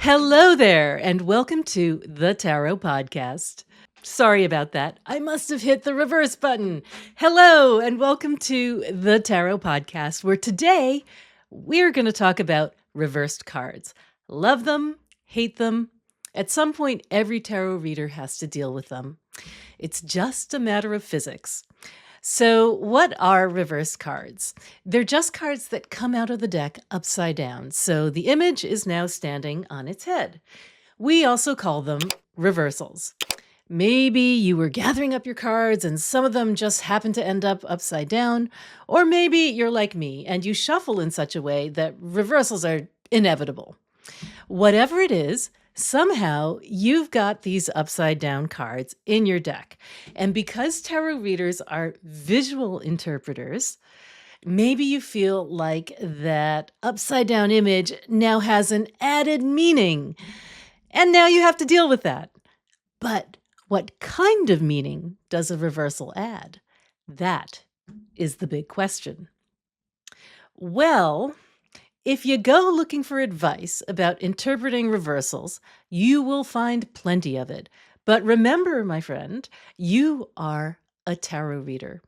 Hello there, and welcome to the Tarot Podcast. Sorry about that. I must have hit the reverse button. Hello, and welcome to the Tarot Podcast, where today we're going to talk about reversed cards. Love them, hate them. At some point, every tarot reader has to deal with them. It's just a matter of physics. So, what are reverse cards? They're just cards that come out of the deck upside down. So, the image is now standing on its head. We also call them reversals. Maybe you were gathering up your cards and some of them just happen to end up upside down. Or maybe you're like me and you shuffle in such a way that reversals are inevitable. Whatever it is, somehow you've got these upside down cards in your deck. And because tarot readers are visual interpreters, maybe you feel like that upside down image now has an added meaning. And now you have to deal with that. But what kind of meaning does a reversal add? That is the big question. Well, if you go looking for advice about interpreting reversals, you will find plenty of it. But remember, my friend, you are a tarot reader.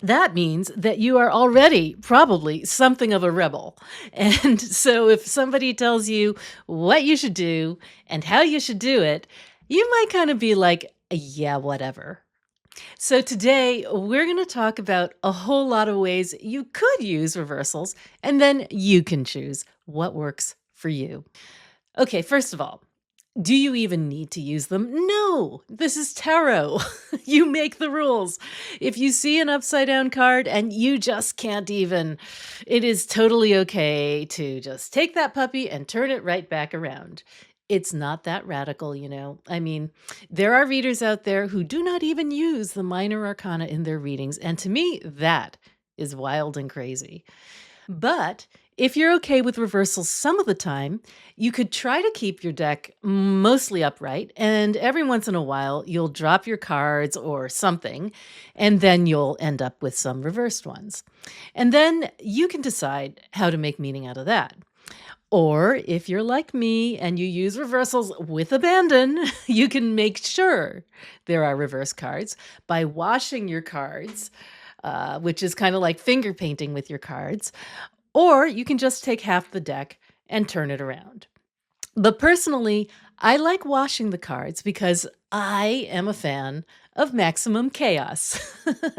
That means that you are already probably something of a rebel. And so if somebody tells you what you should do and how you should do it, you might kind of be like, yeah, whatever. So today we're going to talk about a whole lot of ways you could use reversals, and then you can choose what works for you. Okay, first of all, do you even need to use them? No, this is tarot. You make the rules. If you see an upside down card and you just can't even, it is totally okay to just take that puppy and turn it right back around. It's not that radical, you know. I mean, there are readers out there who do not even use the minor arcana in their readings. And to me, that is wild and crazy. But if you're okay with reversals some of the time, you could try to keep your deck mostly upright, and every once in a while, you'll drop your cards or something, and then you'll end up with some reversed ones. And then you can decide how to make meaning out of that. Or if you're like me and you use reversals with abandon, you can make sure there are reverse cards by washing your cards, which is kind of like finger painting with your cards. Or you can just take half the deck and turn it around. But personally, I like washing the cards because I am a fan of maximum chaos.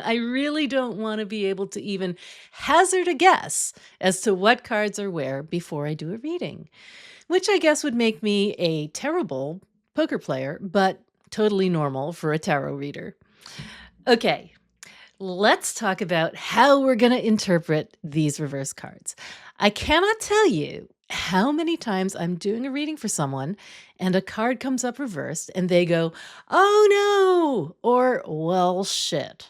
I really don't want to be able to even hazard a guess as to what cards are where before I do a reading, which I guess would make me a terrible poker player, but totally normal for a tarot reader. Okay, let's talk about how we're going to interpret these reverse cards. I cannot tell you how many times I'm doing a reading for someone and a card comes up reversed and they go, oh no, or well, shit,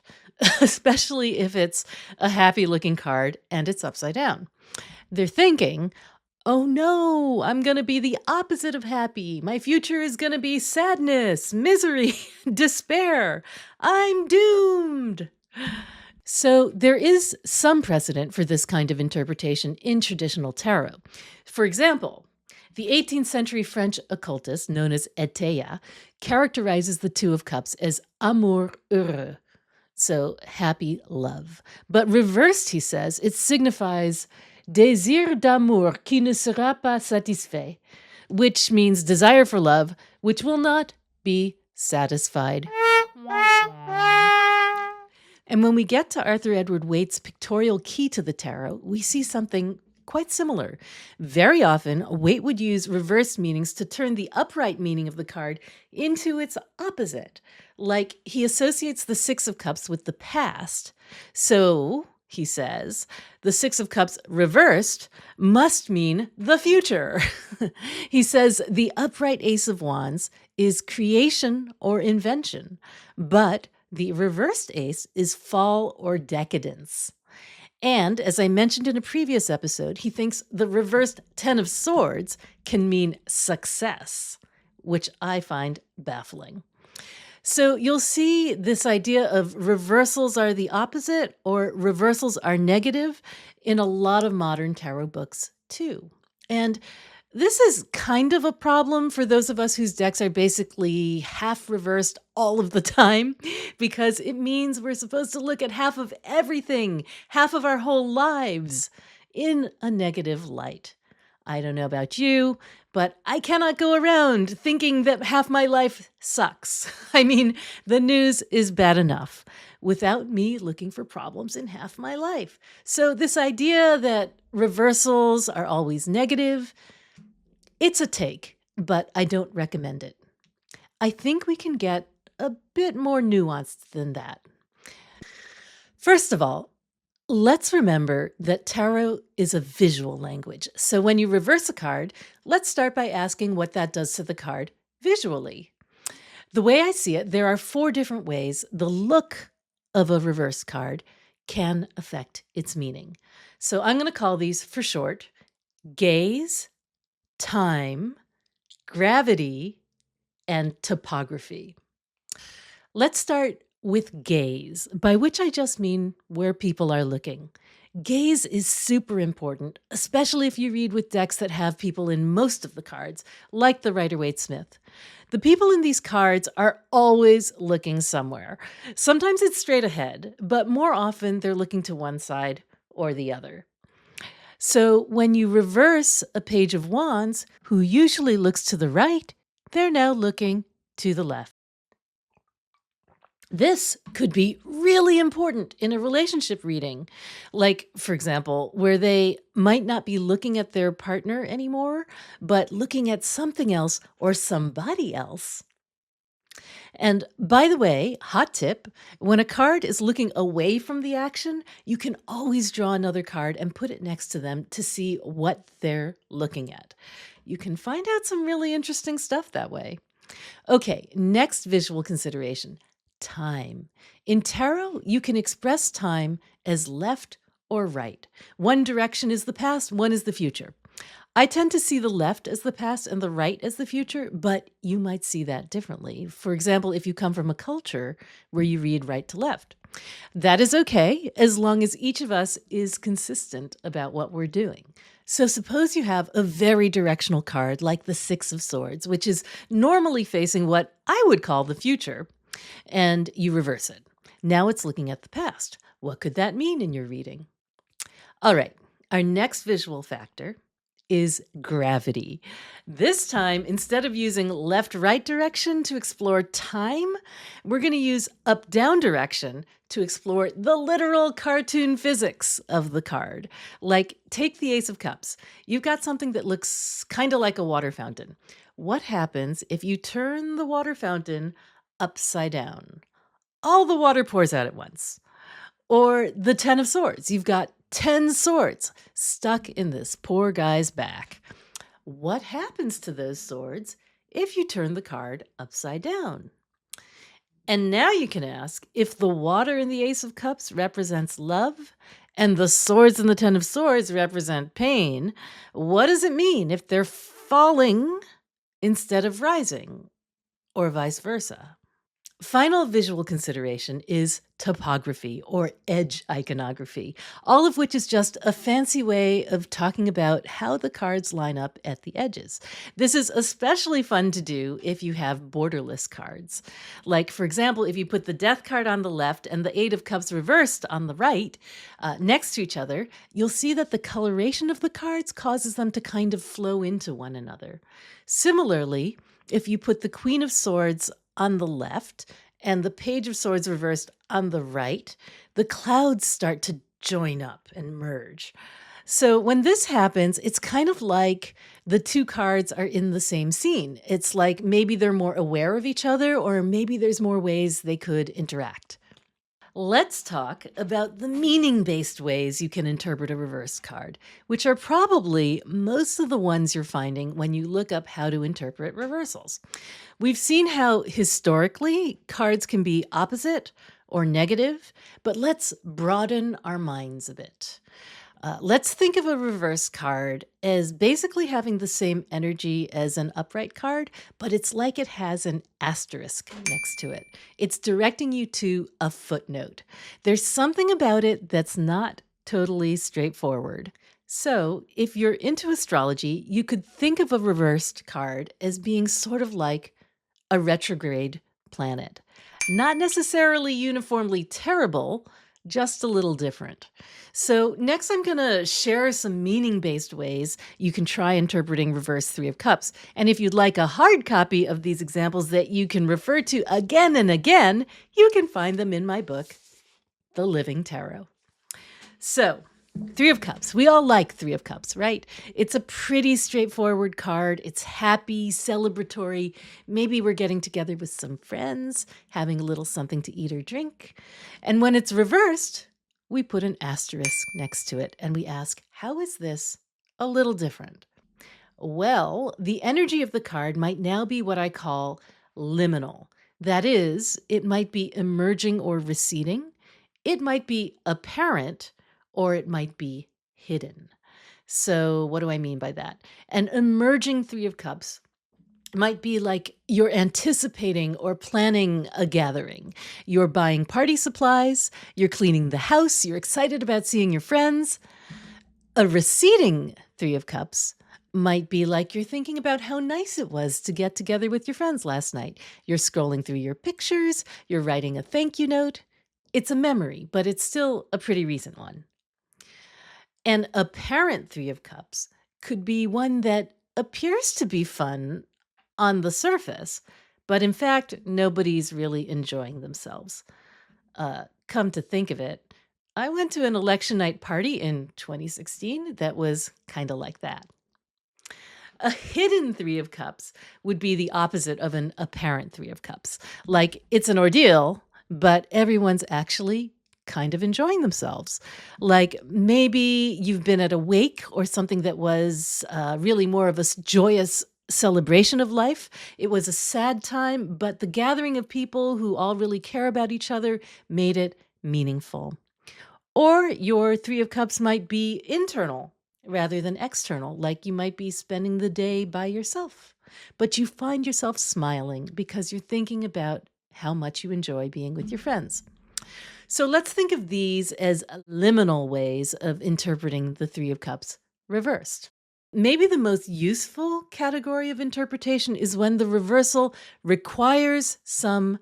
especially if it's a happy looking card and it's upside down. They're thinking, oh no, I'm going to be the opposite of happy. My future is going to be sadness, misery, despair. I'm doomed. So there is some precedent for this kind of interpretation in traditional tarot. For example, the 18th century French occultist known as Eteilla characterizes the Two of Cups as amour heureux, so happy love. But reversed, he says, it signifies désir d'amour qui ne sera pas satisfait, which means desire for love, which will not be satisfied. And when we get to Arthur Edward Waite's pictorial key to the tarot, we see something quite similar. Very often, Waite would use reverse meanings to turn the upright meaning of the card into its opposite. Like he associates the Six of Cups with the past. So, he says, the Six of Cups reversed must mean the future. He says the upright Ace of Wands is creation or invention, but the reversed ace is fall or decadence. And as I mentioned in a previous episode, he thinks the reversed Ten of Swords can mean success, which I find baffling. So you'll see this idea of reversals are the opposite or reversals are negative in a lot of modern tarot books too. And this is kind of a problem for those of us whose decks are basically half reversed all of the time, because it means we're supposed to look at half of everything, half of our whole lives, in a negative light. I don't know about you, but I cannot go around thinking that half my life sucks. I mean, the news is bad enough without me looking for problems in half my life. So, this idea that reversals are always negative, it's a take, but I don't recommend it. I think we can get a bit more nuanced than that. First of all, let's remember that tarot is a visual language. So when you reverse a card, let's start by asking what that does to the card visually. The way I see it, there are four different ways the look of a reverse card can affect its meaning. So I'm going to call these for short gaze, time, gravity, and topography. Let's start with gaze, by which I just mean where people are looking. Gaze is super important, especially if you read with decks that have people in most of the cards, like the Rider-Waite-Smith. The people in these cards are always looking somewhere. Sometimes it's straight ahead, but more often they're looking to one side or the other. So when you reverse a Page of Wands, who usually looks to the right, they're now looking to the left. This could be really important in a relationship reading, like, for example, where they might not be looking at their partner anymore, but looking at something else or somebody else. And by the way, hot tip, when a card is looking away from the action, you can always draw another card and put it next to them to see what they're looking at. You can find out some really interesting stuff that way. Okay, next visual consideration time. In tarot, you can express time as left or right. One direction is the past, one is the future. I tend to see the left as the past and the right as the future, but you might see that differently. For example, if you come from a culture where you read right to left. That is okay as long as each of us is consistent about what we're doing. So suppose you have a very directional card like the Six of Swords, which is normally facing what I would call the future, and you reverse it. Now it's looking at the past. What could that mean in your reading? All right, our next visual factor is gravity. This time, instead of using left-right direction to explore time, we're going to use up-down direction to explore the literal cartoon physics of the card. Like, take the Ace of Cups. You've got something that looks kind of like a water fountain. What happens if you turn the water fountain upside down? All the water pours out at once. Or the Ten of Swords. You've got 10 swords stuck in this poor guy's back. What happens to those swords if you turn the card upside down? And now you can ask, if the water in the Ace of Cups represents love and the swords in the Ten of Swords represent pain, what does it mean if they're falling instead of rising, or vice versa? Final visual consideration is topography or edge iconography, all of which is just a fancy way of talking about how the cards line up at the edges. This is especially fun to do if you have borderless cards. Like, for example, if you put the Death card on the left and the Eight of Cups reversed on the right, next to each other, you'll see that the coloration of the cards causes them to kind of flow into one another. Similarly, if you put the Queen of Swords on the left and the Page of Swords reversed on the right, the clouds start to join up and merge. So when this happens, it's kind of like the two cards are in the same scene. It's like maybe they're more aware of each other, or maybe there's more ways they could interact. Let's talk about the meaning-based ways you can interpret a reverse card, which are probably most of the ones you're finding when you look up how to interpret reversals. We've seen how historically cards can be opposite or negative, but let's broaden our minds a bit. Let's think of a reverse card as basically having the same energy as an upright card, but it's like it has an asterisk next to it. It's directing you to a footnote. There's something about it that's not totally straightforward. So, if you're into astrology, you could think of a reversed card as being sort of like a retrograde planet. Not necessarily uniformly terrible, just a little different. So, next, I'm going to share some meaning based ways you can try interpreting reverse Three of Cups. And if you'd like a hard copy of these examples that you can refer to again and again, you can find them in my book, The Living Tarot. So, Three of Cups. We all like Three of Cups, right? It's a pretty straightforward card. It's happy, celebratory. Maybe we're getting together with some friends, having a little something to eat or drink. And when it's reversed, we put an asterisk next to it and we ask, how is this a little different? Well, the energy of the card might now be what I call liminal. That is, it might be emerging or receding. It might be apparent or it might be hidden. So, what do I mean by that? An emerging Three of Cups might be like you're anticipating or planning a gathering. You're buying party supplies, you're cleaning the house, you're excited about seeing your friends. A receding Three of Cups might be like you're thinking about how nice it was to get together with your friends last night. You're scrolling through your pictures, you're writing a thank you note. It's a memory, but it's still a pretty recent one. An apparent Three of Cups could be one that appears to be fun on the surface, but in fact, nobody's really enjoying themselves. Come to think of it, I went to an election night party in 2016 that was kind of like that. A hidden Three of Cups would be the opposite of an apparent Three of Cups. Like it's an ordeal, but everyone's actually kind of enjoying themselves. Like maybe you've been at a wake or something that was really more of a joyous celebration of life. It was a sad time, but the gathering of people who all really care about each other made it meaningful. Or your Three of Cups might be internal rather than external, like you might be spending the day by yourself, but you find yourself smiling because you're thinking about how much you enjoy being with your friends. So let's think of these as liminal ways of interpreting the Three of Cups reversed. Maybe the most useful category of interpretation is when the reversal requires some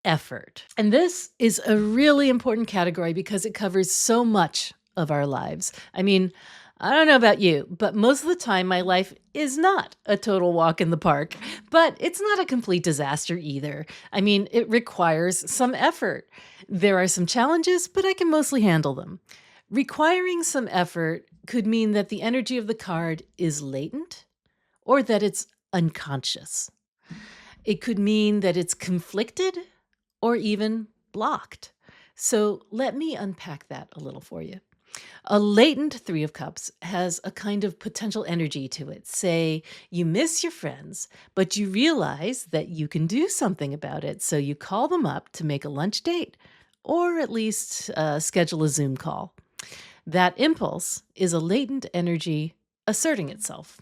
effort. And this is a really important category because it covers so much of our lives. I mean, I don't know about you, but most of the time my life is not a total walk in the park, but it's not a complete disaster either. I mean, it requires some effort. There are some challenges, but I can mostly handle them. Requiring some effort could mean that the energy of the card is latent or that it's unconscious. It could mean that it's conflicted or even blocked. So let me unpack that a little for you. A latent Three of Cups has a kind of potential energy to it. Say you miss your friends, but you realize that you can do something about it. So you call them up to make a lunch date or at least schedule a Zoom call. That impulse is a latent energy asserting itself.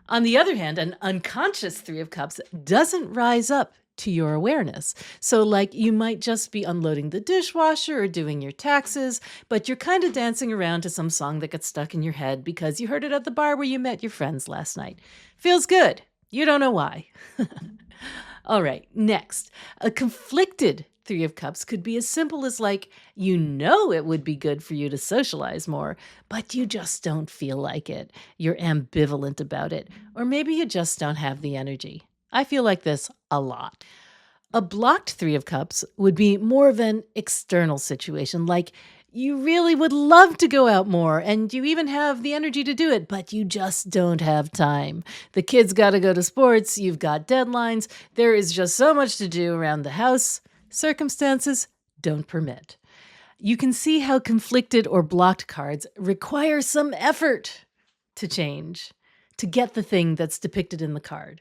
On the other hand, an unconscious Three of Cups doesn't rise up to your awareness. So, like, you might just be unloading the dishwasher or doing your taxes, but you're kind of dancing around to some song that got stuck in your head because you heard it at the bar where you met your friends last night. Feels good. You don't know why. All right, next. A conflicted Three of Cups could be as simple as like, you know it would be good for you to socialize more, but you just don't feel like it. You're ambivalent about it. Or maybe you just don't have the energy. I feel like this a lot. A blocked Three of Cups would be more of an external situation, like you really would love to go out more and you even have the energy to do it, but you just don't have time. The kids got to go to sports, you've got deadlines, there is just so much to do around the house. Circumstances don't permit. You can see how conflicted or blocked cards require some effort to change, to get the thing that's depicted in the card.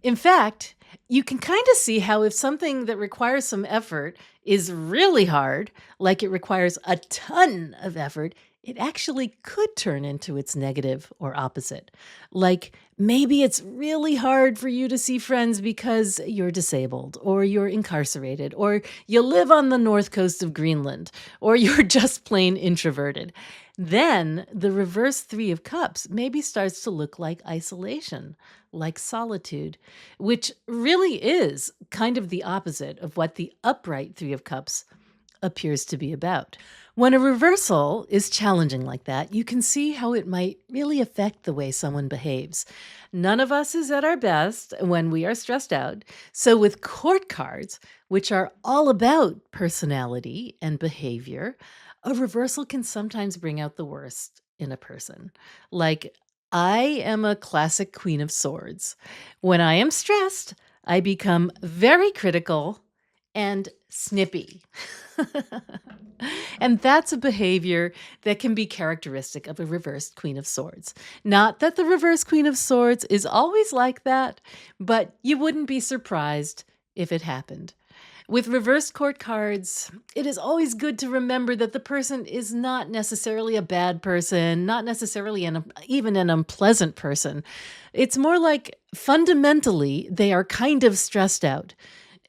In fact, you can kind of see how if something that requires some effort is really hard, like it requires a ton of effort, it actually could turn into its negative or opposite. Like maybe it's really hard for you to see friends because you're disabled, or you're incarcerated, or you live on the north coast of Greenland, or you're just plain introverted. Then the reverse Three of Cups maybe starts to look like isolation, like solitude, which really is kind of the opposite of what the upright Three of Cups appears to be about. When a reversal is challenging like that, you can see how it might really affect the way someone behaves. None of us is at our best when we are stressed out. So, with court cards, which are all about personality and behavior, a reversal can sometimes bring out the worst in a person. Like, I am a classic Queen of Swords. When I am stressed, I become very critical and snippy. And that's a behavior that can be characteristic of a reversed Queen of Swords. Not that the reversed Queen of Swords is always like that, but you wouldn't be surprised if it happened. With reversed court cards, it is always good to remember that the person is not necessarily a bad person, not necessarily even an unpleasant person. It's more like fundamentally they are kind of stressed out.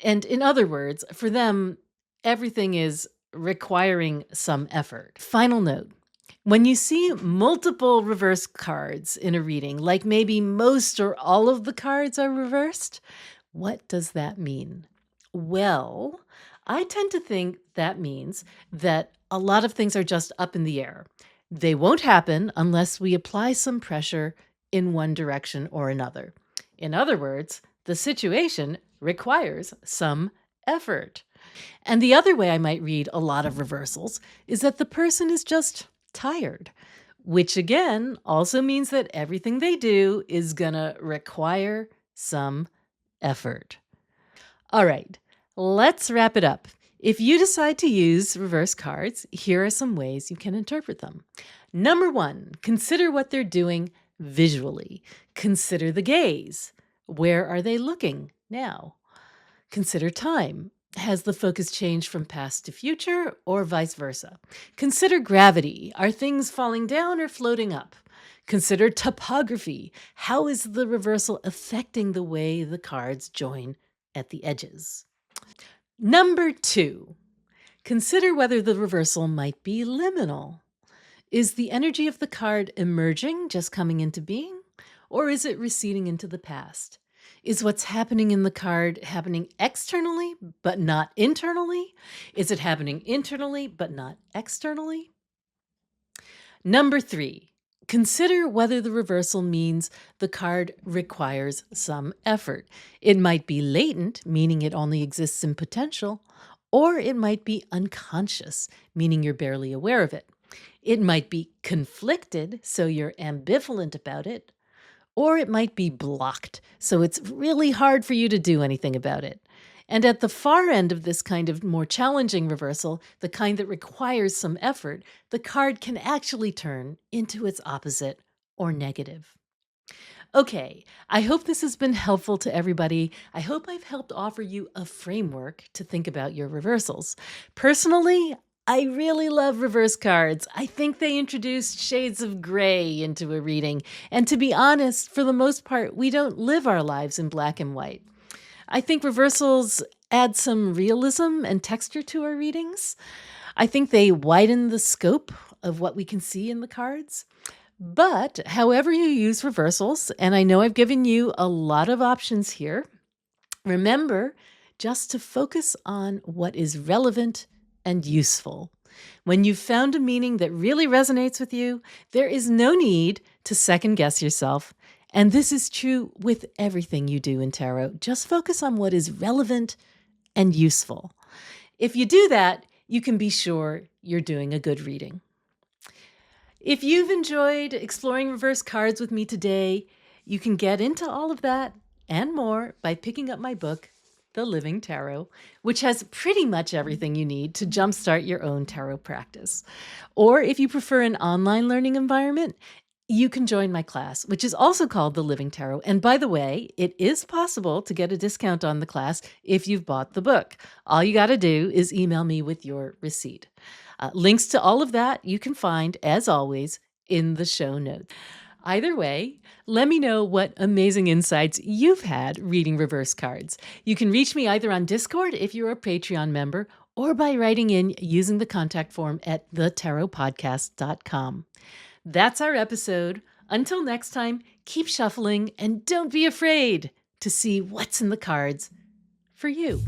And in other words, for them, everything is requiring some effort. Final note. When you see multiple reverse cards in a reading, like maybe most or all of the cards are reversed, what does that mean? Well, I tend to think that means that a lot of things are just up in the air. They won't happen unless we apply some pressure in one direction or another. In other words, the situation requires some effort. And the other way I might read a lot of reversals is that the person is just tired, which again also means that everything they do is going to require some effort. All right, let's wrap it up. If you decide to use reverse cards, here are some ways you can interpret them. Number one, consider what they're doing visually. Consider the gaze. Where are they looking now? Consider time. Has the focus changed from past to future or vice versa? Consider gravity. Are things falling down or floating up? Consider topography. How is the reversal affecting the way the cards join at the edges? Number two, consider whether the reversal might be liminal. Is the energy of the card emerging, just coming into being, or is it receding into the past? Is what's happening in the card happening externally but not internally? Is it happening internally but not externally? Number three, consider whether the reversal means the card requires some effort. It might be latent, meaning it only exists in potential, or it might be unconscious, meaning you're barely aware of it. It might be conflicted, so you're ambivalent about it, or it might be blocked, so it's really hard for you to do anything about it. And at the far end of this kind of more challenging reversal, the kind that requires some effort, the card can actually turn into its opposite or negative. Okay, I hope this has been helpful to everybody. I hope I've helped offer you a framework to think about your reversals. Personally, I really love reverse cards. I think they introduce shades of gray into a reading. And to be honest, for the most part, we don't live our lives in black and white. I think reversals add some realism and texture to our readings. I think they widen the scope of what we can see in the cards. But however you use reversals, and I know I've given you a lot of options here, remember just to focus on what is relevant and useful. When you've found a meaning that really resonates with you, there is no need to second guess yourself. And this is true with everything you do in tarot. Just focus on what is relevant and useful. If you do that, you can be sure you're doing a good reading. If you've enjoyed exploring reverse cards with me today, you can get into all of that and more by picking up my book, The Living Tarot, which has pretty much everything you need to jumpstart your own tarot practice. Or if you prefer an online learning environment, you can join my class, which is also called The Living Tarot. And by the way, it is possible to get a discount on the class if you've bought the book. All you got to do is email me with your receipt. Links to all of that you can find, as always, in the show notes. Either way, let me know what amazing insights you've had reading reverse cards. You can reach me either on Discord if you're a Patreon member or by writing in using the contact form at thetarotpodcast.com. That's our episode. Until next time, keep shuffling and don't be afraid to see what's in the cards for you.